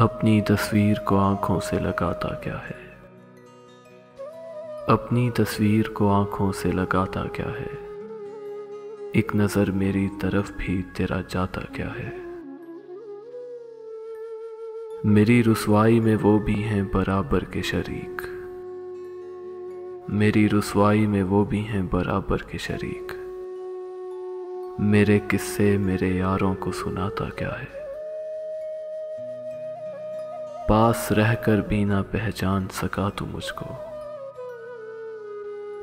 अपनी तस्वीर को आंखों से लगाता क्या है। अपनी तस्वीर को आंखों से लगाता क्या है। एक नज़र मेरी तरफ भी तेरा जाता क्या है। मेरी रुसवाई में वो भी हैं बराबर के शरीक। मेरी रुसवाई में वो भी हैं बराबर के शरीक। मेरे किस्से मेरे यारों को सुनाता क्या है। पास रहकर भी ना पहचान सका तू मुझको।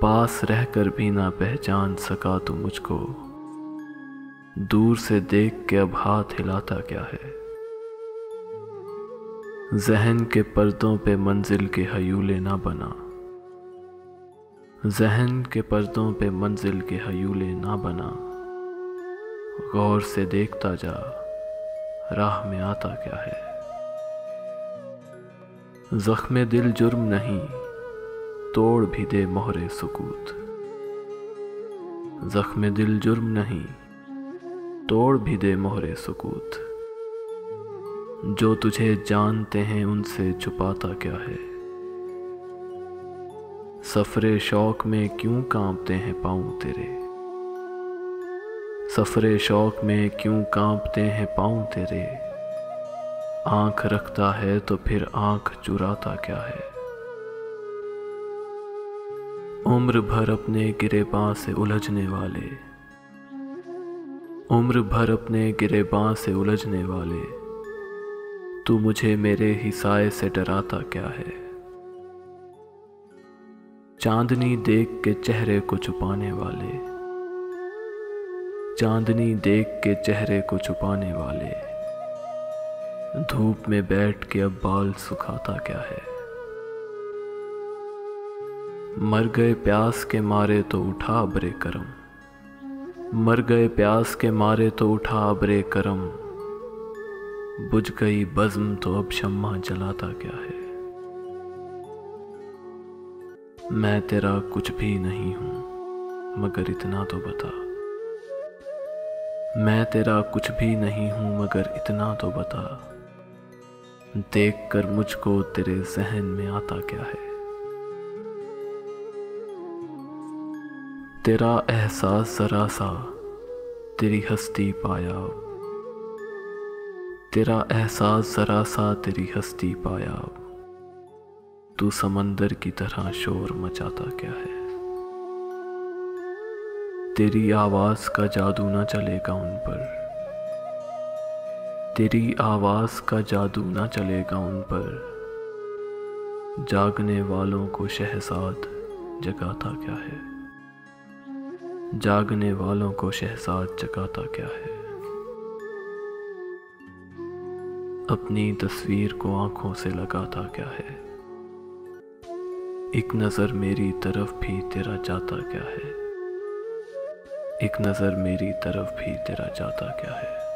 पास रहकर भी ना पहचान सका तू मुझको। दूर से देख के अब हाथ हिलाता क्या है। ज़हन के पर्दों पे मंजिल के हयूले ना बना। ज़हन के पर्दों पे मंजिल के हयूले ना बना। गौर से देखता जा राह में आता क्या है। ज़ख्मे दिल जुर्म नहीं तोड़ भी दे मोहरे सुकूत। ज़ख्मे दिल जुर्म नहीं तोड़ भी दे मोहरे सुकूत। जो तुझे जानते हैं उनसे छुपाता क्या है। सफरे शौक में क्यों कांपते हैं पाँव तेरे। सफरे शौक में क्यों कांपते हैं पाँव तेरे। आंख रखता है तो फिर आंख चुराता क्या है। उम्र भर अपने गिरेबां से उलझने वाले। उम्र भर अपने गिरेबां से उलझने वाले। तू मुझे मेरे ही साए से डराता क्या है। चांदनी देख के चेहरे को छुपाने वाले। चांदनी देख के चेहरे को छुपाने वाले। धूप में बैठ के अब बाल सुखाता क्या है। मर गए प्यास के मारे तो उठा अबरे करम। मर गए प्यास के मारे तो उठा अबरे करम। बुझ गई बज़्म तो अब शम्मा जलाता क्या है। मैं तेरा कुछ भी नहीं हूं मगर इतना तो बता। मैं तेरा कुछ भी नहीं हूं मगर इतना तो बता। देख कर मुझको तेरे ज़हन में आता क्या है। तेरा एहसास ज़रा सा तेरी हस्ती पाया। तेरा एहसास ज़रा सा तेरी हस्ती पाया। तू समंदर की तरह शोर मचाता क्या है। तेरी आवाज़ का जादू ना चलेगा उन पर। तेरी आवाज़ का जादू ना चलेगा उन पर। जागने वालों को शहज़ाद जगाता क्या है। जागने वालों को शहज़ाद जगाता क्या है। अपनी तस्वीर को आंखों से लगाता क्या है। एक नज़र मेरी तरफ भी तेरा जाता क्या है। एक नज़र मेरी तरफ भी तेरा जाता क्या है।